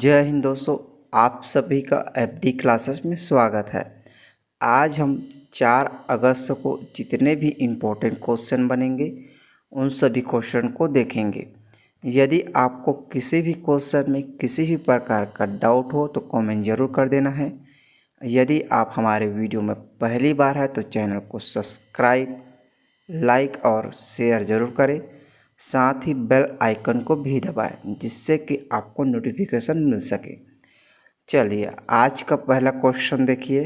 जय हिंद दोस्तों। आप सभी का एफडी क्लासेस में स्वागत है। आज हम 4 अगस्त को जितने भी इम्पोर्टेंट क्वेश्चन बनेंगे उन सभी क्वेश्चन को देखेंगे। यदि आपको किसी भी क्वेश्चन में किसी भी प्रकार का डाउट हो तो कमेंट ज़रूर कर देना है। यदि आप हमारे वीडियो में पहली बार है तो चैनल को सब्सक्राइब, लाइक और शेयर ज़रूर करें। साथ ही बेल आइकन को भी दबाएं जिससे कि आपको नोटिफिकेशन मिल सके। चलिए आज का पहला क्वेश्चन देखिए।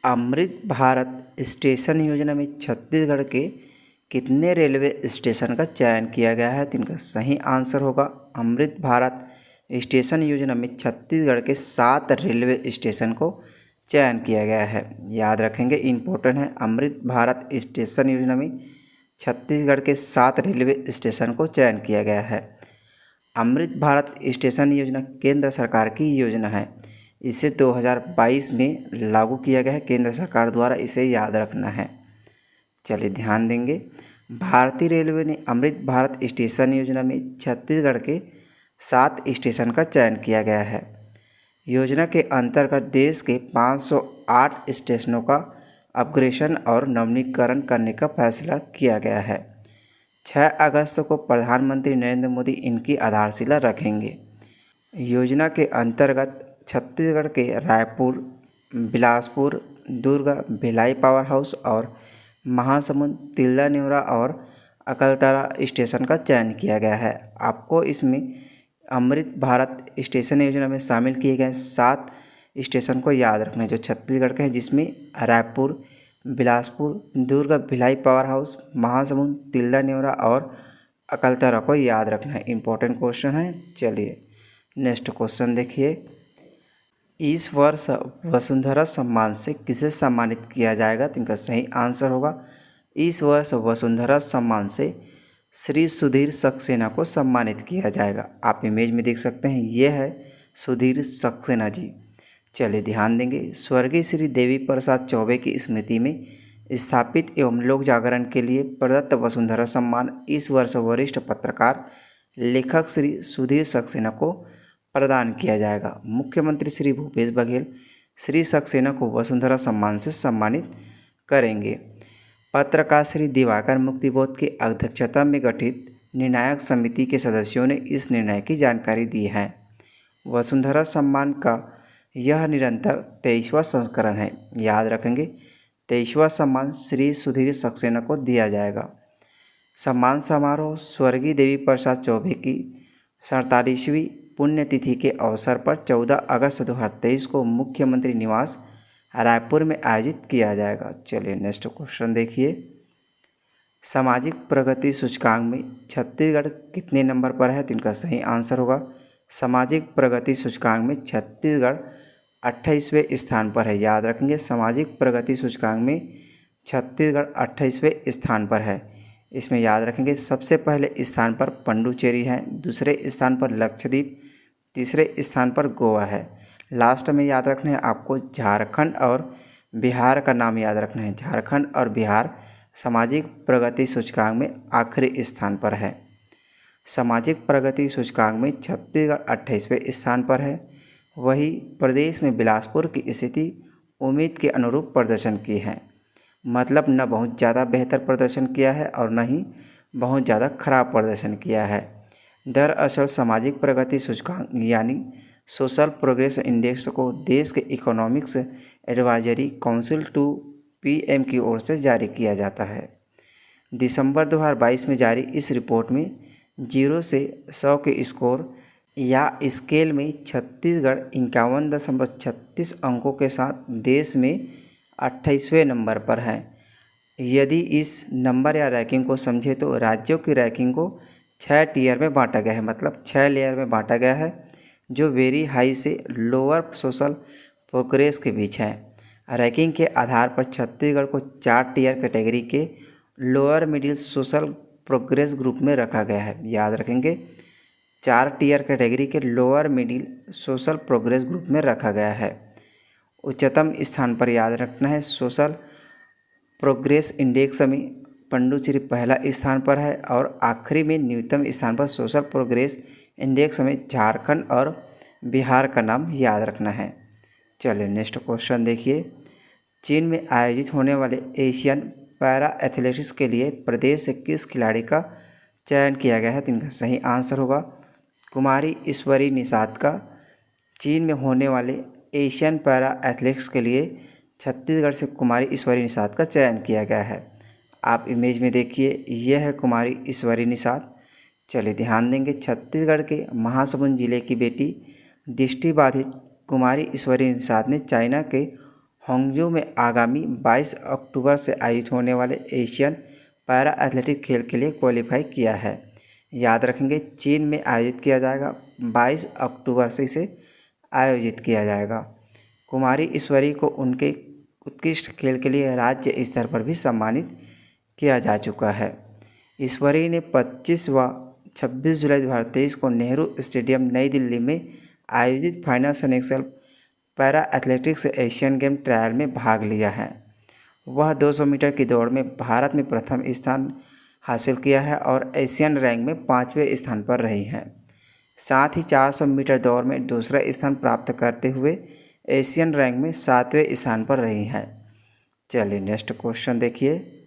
अमृत भारत स्टेशन योजना में छत्तीसगढ़ के कितने रेलवे स्टेशन का चयन किया गया है? तो इनका सही आंसर होगा अमृत भारत स्टेशन योजना में छत्तीसगढ़ के 7 रेलवे स्टेशन को चयन किया गया है। याद रखेंगे, इम्पोर्टेंट है। अमृत भारत स्टेशन योजना में छत्तीसगढ़ के 7 रेलवे स्टेशन को चयन किया गया है। अमृत भारत स्टेशन योजना केंद्र सरकार की योजना है। इसे 2022 में लागू किया गया है केंद्र सरकार द्वारा, इसे याद रखना है। चलिए ध्यान देंगे। भारतीय रेलवे ने अमृत भारत स्टेशन योजना में छत्तीसगढ़ के 7 स्टेशन का चयन किया गया है। योजना के अंतर्गत देश के 508 स्टेशनों का अपग्रेडेशन और नवीनीकरण करने का फैसला किया गया है। 6 अगस्त को प्रधानमंत्री नरेंद्र मोदी इनकी आधारशिला रखेंगे। योजना के अंतर्गत छत्तीसगढ़ के रायपुर, बिलासपुर, दुर्ग, भिलाई पावर हाउस और महासमुंद, तिल्दा नेवरा और अकलतरा स्टेशन का चयन किया गया है। आपको इसमें अमृत भारत स्टेशन योजना में शामिल किए गए 7 स्टेशन को याद रखना है जो छत्तीसगढ़ के हैं, जिसमें रायपुर, बिलासपुर, दुर्ग, भिलाई पावर हाउस, महासमुंद, तिल्दा नेवरा और अकलतरा को याद रखना है। इम्पोर्टेंट क्वेश्चन है। चलिए नेक्स्ट क्वेश्चन देखिए। इस वर्ष वसुंधरा सम्मान से किसे सम्मानित किया जाएगा? तो इनका सही आंसर होगा इस वर्ष वसुंधरा सम्मान से श्री सुधीर सक्सेना को सम्मानित किया जाएगा। आप इमेज में देख सकते हैं, ये है सुधीर सक्सेना जी। चलिए ध्यान देंगे। स्वर्गीय श्री देवी प्रसाद चौबे की स्मृति में स्थापित एवं लोक जागरण के लिए प्रदत्त वसुंधरा सम्मान इस वर्ष वरिष्ठ पत्रकार लेखक श्री सुधीर सक्सेना को प्रदान किया जाएगा। मुख्यमंत्री श्री भूपेश बघेल श्री सक्सेना को वसुंधरा सम्मान से सम्मानित करेंगे। पत्रकार श्री दिवाकर मुक्तिबोध की अध्यक्षता में गठित निर्णायक समिति के सदस्यों ने इस निर्णय की जानकारी दी है। वसुंधरा सम्मान का यह निरंतर 23वां संस्करण है। याद रखेंगे, 23वां सम्मान श्री सुधीर सक्सेना को दिया जाएगा। सम्मान समारोह स्वर्गीय देवी प्रसाद चौबे की 47वीं पुण्यतिथि के अवसर पर 14 अगस्त 2023 को मुख्यमंत्री निवास रायपुर में आयोजित किया जाएगा। चलिए नेक्स्ट क्वेश्चन देखिए। सामाजिक प्रगति सूचकांक में छत्तीसगढ़ कितने नंबर पर है? तो इनका सही आंसर होगा सामाजिक प्रगति सूचकांक में छत्तीसगढ़ 28वें स्थान पर है। याद रखेंगे, सामाजिक प्रगति सूचकांक में छत्तीसगढ़ 28वें स्थान पर है। इसमें याद रखेंगे सबसे पहले स्थान पर पुडुचेरी है, दूसरे स्थान पर लक्षद्वीप, तीसरे स्थान पर गोवा है। लास्ट में याद रखना है आपको झारखंड और बिहार का नाम याद रखना है। झारखंड और बिहार सामाजिक प्रगति सूचकांक में आखिरी स्थान पर है। सामाजिक प्रगति सूचकांक में छत्तीसगढ़ 28वें स्थान पर है। वही प्रदेश में बिलासपुर की स्थिति उम्मीद के अनुरूप प्रदर्शन की है। मतलब न बहुत ज़्यादा बेहतर प्रदर्शन किया है और न ही बहुत ज़्यादा खराब प्रदर्शन किया है। दरअसल सामाजिक प्रगति सूचकांक यानी सोशल प्रोग्रेस इंडेक्स को देश के economics advisory council to PM की ओर से जारी किया जाता है। दिसंबर 2022 में जारी इस रिपोर्ट में 0 से 100 के स्कोर या स्केल में छत्तीसगढ़ 51.36 अंकों के साथ देश में 28वें नंबर पर है। यदि इस नंबर या रैंकिंग को समझे तो राज्यों की रैंकिंग को 6 टीयर में बांटा गया है, मतलब 6 लेयर में बांटा गया है, जो वेरी हाई से लोअर सोशल प्रोग्रेस के बीच है। रैंकिंग के आधार पर छत्तीसगढ़ को 4 टीयर कैटेगरी के lower middle social progress group में रखा गया है। याद रखेंगे, 4 टीयर कैटेगरी के lower middle social progress group में रखा गया है। उच्चतम स्थान पर याद रखना है सोशल प्रोग्रेस इंडेक्स में पुडुचेरी पहला स्थान पर है और आखिरी में न्यूनतम स्थान पर सोशल प्रोग्रेस इंडेक्स में झारखंड और बिहार का नाम याद रखना है। चलिए नेक्स्ट क्वेश्चन देखिए। चीन में आयोजित होने वाले एशियन पैरा एथलेटिक्स के लिए प्रदेश से किस खिलाड़ी का चयन किया गया है? तो इनका सही आंसर होगा कुमारी ईश्वरी निषाद का। चीन में होने वाले एशियन पैरा एथलेटिक्स के लिए छत्तीसगढ़ से कुमारी ईश्वरी निषाद का चयन किया गया है। आप इमेज में देखिए, यह है कुमारी ईश्वरी निषाद। चलिए ध्यान देंगे, छत्तीसगढ़ के महासमुंद जिले की बेटी दृष्टिबाधित कुमारी ईश्वरी निषाद ने चाइना के होंगजू में आगामी 22 अक्टूबर से आयोजित होने वाले एशियन पैरा एथलेटिक खेल के लिए क्वालिफाई किया है। याद रखेंगे, चीन में आयोजित किया जाएगा, 22 अक्टूबर से इसे आयोजित किया जाएगा। कुमारी ईश्वरी को उनके उत्कृष्ट खेल के लिए राज्य स्तर पर भी सम्मानित किया जा चुका है। ईश्वरी ने 25 व 26 जुलाई 2023 को नेहरू स्टेडियम नई दिल्ली में आयोजित final excel para athletics Asian game trial में भाग लिया है। वह 200 मीटर की दौड़ में भारत में प्रथम स्थान हासिल किया है और एशियन रैंक में 5वें स्थान पर रही हैं। साथ ही 400 मीटर दौड़ में दूसरा स्थान प्राप्त करते हुए एशियन रैंक में 7वें स्थान पर रही हैं। चलिए नेक्स्ट क्वेश्चन देखिए।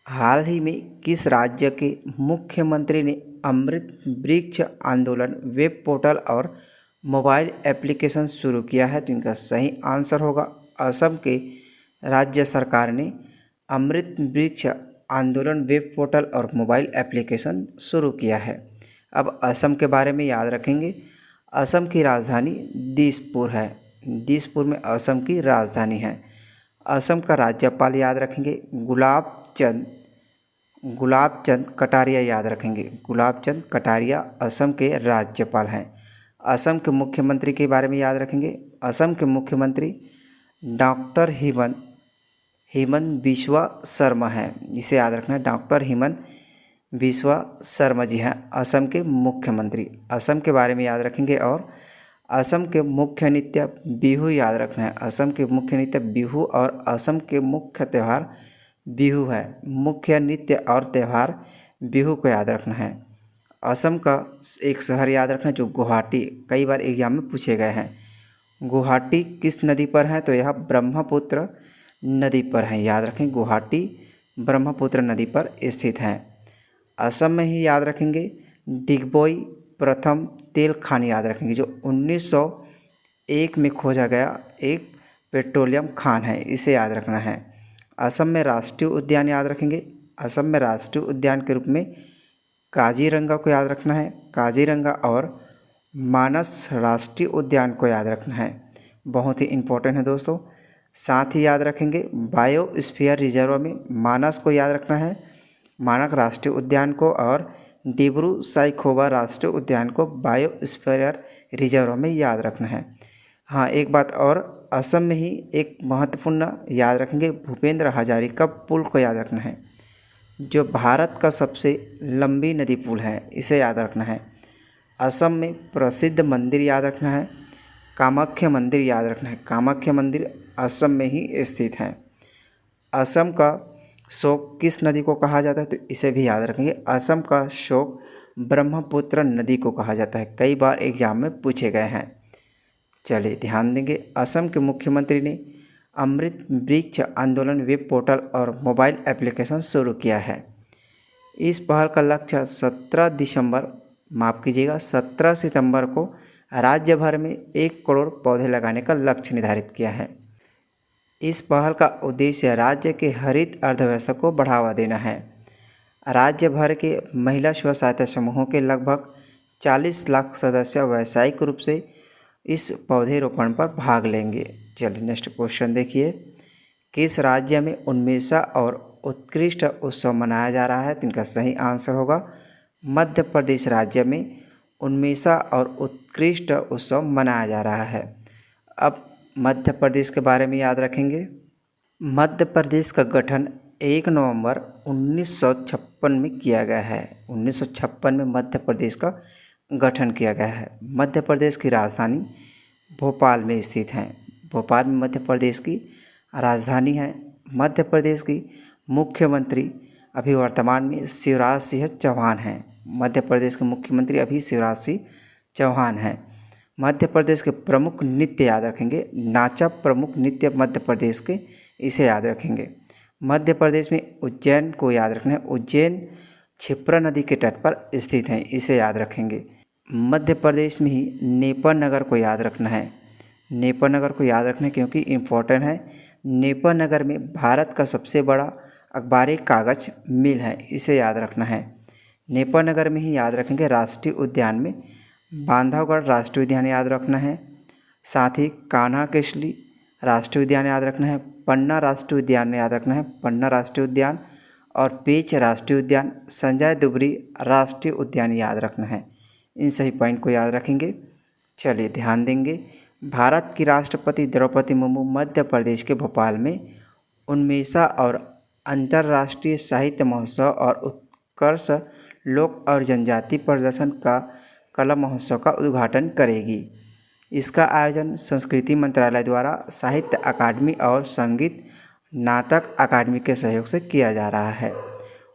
हाल ही में किस राज्य के मुख्यमंत्री ने अमृत वृक्ष आंदोलन वेब पोर्टल और मोबाइल एप्लीकेशन शुरू किया है? तो इनका सही आंसर होगा असम के राज्य सरकार ने अमृत वृक्ष आंदोलन वेब पोर्टल और मोबाइल एप्लीकेशन शुरू किया है। अब असम के बारे में याद रखेंगे, असम की राजधानी दिसपुर है। दिसपुर में असम की राजधानी है। असम का राज्यपाल याद रखेंगे गुलाब चंद कटारिया याद रखेंगे। गुलाब चंद कटारिया असम के राज्यपाल हैं। असम के मुख्यमंत्री के बारे में याद रखेंगे, असम के मुख्यमंत्री डॉक्टर हिमंत बिस्वा शर्मा हैं। इसे याद रखना है, डॉक्टर हिमंत बिस्वा शर्मा जी हैं असम के मुख्यमंत्री। असम के बारे में याद रखेंगे और असम के मुख्य नृत्य बिहू याद रखना है। असम के मुख्य नृत्य बिहू और असम के मुख्य त्यौहार बिहू है। मुख्य नृत्य और त्यौहार बिहू को याद रखना है। असम का एक शहर याद रखना जो गुवाहाटी, कई बार एग्जाम में पूछे गए हैं। गुवाहाटी किस नदी पर है? तो यह ब्रह्मपुत्र नदी पर है। याद रखें, गुवाहाटी ब्रह्मपुत्र नदी पर स्थित है। असम में ही याद रखेंगे डिगबोई प्रथम तेल खान याद रखेंगे जो 1901 में खोजा गया एक पेट्रोलियम खान है, इसे याद रखना है। असम में राष्ट्रीय उद्यान याद रखेंगे, असम में राष्ट्रीय उद्यान के रूप में काजीरंगा को याद रखना है। काजीरंगा और मानस राष्ट्रीय उद्यान को याद रखना है, बहुत ही इम्पोर्टेंट है दोस्तों। साथ ही याद रखेंगे बायोस्फीयर रिजर्व में मानस को याद रखना है, मानक राष्ट्रीय उद्यान को, और डिब्रू साइखोवा राष्ट्रीय उद्यान को बायोस्फीयर रिजर्व में याद रखना है। हाँ, एक बात और, असम में ही एक महत्वपूर्ण याद रखेंगे भूपेंद्र हजारिका पुल को याद रखना है जो भारत का सबसे लंबी नदी पुल है, इसे याद रखना है। असम में प्रसिद्ध मंदिर याद रखना है, कामाख्या मंदिर याद रखना है। कामाख्या मंदिर असम में ही स्थित है। असम का शोक किस नदी को कहा जाता है? तो इसे भी याद रखेंगे, असम का शोक ब्रह्मपुत्र नदी को कहा जाता है, कई बार एग्जाम में पूछे गए हैं। चलिए ध्यान देंगे, असम के मुख्यमंत्री ने अमृत वृक्ष आंदोलन वेब पोर्टल और मोबाइल एप्लीकेशन शुरू किया है। इस पहल का लक्ष्य 17 सितंबर को राज्य भर में 1 करोड़ पौधे लगाने का लक्ष्य निर्धारित किया है। इस पहल का उद्देश्य राज्य के हरित अर्थव्यवस्था को बढ़ावा देना है। राज्य भर के महिला स्व सहायता समूहों के लगभग 40 लाख सदस्य व्यावसायिक रूप से इस पौधे रोपण पर भाग लेंगे। चलिए नेक्स्ट क्वेश्चन देखिए। किस राज्य में उन्मेषा और उत्कृष्ट उत्सव मनाया जा रहा है? तो इनका सही आंसर होगा मध्य प्रदेश राज्य में उन्मेषा और उत्कृष्ट उत्सव मनाया जा रहा है। अब मध्य प्रदेश के बारे में याद रखेंगे। मध्य प्रदेश का गठन 1 नवंबर 1956 में किया गया है। 1956 में मध्य प्रदेश का गठन किया गया है। मध्य प्रदेश की राजधानी भोपाल में स्थित है। भोपाल में मध्य प्रदेश की राजधानी है। मध्य प्रदेश की मुख्यमंत्री अभी वर्तमान में शिवराज सिंह चौहान हैं। मध्य प्रदेश के मुख्यमंत्री अभी शिवराज सिंह चौहान हैं। मध्य प्रदेश के प्रमुख नृत्य याद रखेंगे, नाचा प्रमुख नृत्य मध्य प्रदेश के, इसे याद रखेंगे। मध्य प्रदेश में उज्जैन को याद रखना है, उज्जैन क्षिप्रा नदी के तट पर स्थित है, इसे याद रखेंगे। मध्य प्रदेश में ही नेपा नगर को याद रखना है, नेपा नगर को याद रखना है क्योंकि इम्पोर्टेंट है। नेपा नगर में भारत का सबसे बड़ा अखबारी कागज़ मिल है, इसे याद रखना है। नेपा नगर में ही याद रखेंगे। राष्ट्रीय उद्यान में बांधवगढ़ राष्ट्रीय उद्यान याद रखना है, साथ ही कान्हा केसरी राष्ट्रीय उद्यान याद रखना है, पन्ना राष्ट्रीय उद्यान याद रखना है, पन्ना राष्ट्रीय उद्यान, और पेंच राष्ट्रीय उद्यान, संजय दुबरी राष्ट्रीय उद्यान याद रखना है। इन सभी पॉइंट को याद रखेंगे। चलिए ध्यान देंगे। भारत की राष्ट्रपति द्रौपदी मुर्मू मध्य प्रदेश के भोपाल में उन्मेषा और अंतर्राष्ट्रीय साहित्य महोत्सव और उत्कर्ष लोक और जनजाति प्रदर्शन का कला महोत्सव का उद्घाटन करेगी। इसका आयोजन संस्कृति मंत्रालय द्वारा साहित्य अकादमी और संगीत नाटक अकादमी के सहयोग से किया जा रहा है।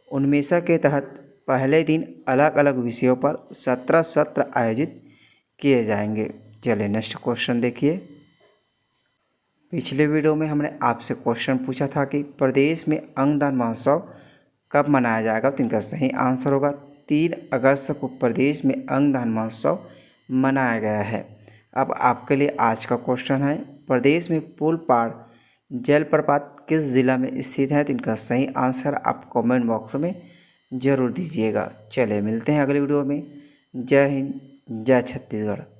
उन्मेषा के तहत पहले दिन अलग अलग विषयों पर 17 सत्र आयोजित किए जाएंगे। चलिए नेक्स्ट क्वेश्चन देखिए। पिछले वीडियो में हमने आपसे क्वेश्चन पूछा था कि प्रदेश में अंगदान महोत्सव कब मनाया जाएगा, तो इनका सही आंसर होगा 3 अगस्त को प्रदेश में अंगदान महोत्सव मनाया गया है। अब आपके लिए आज का क्वेश्चन है, प्रदेश में पुलपाड़ जलप्रपात किस ज़िला में स्थित है, तो इनका सही आंसर आप कमेंट बॉक्स में ज़रूर दीजिएगा। चलिए मिलते हैं अगले वीडियो में। जय हिंद, जय छत्तीसगढ़।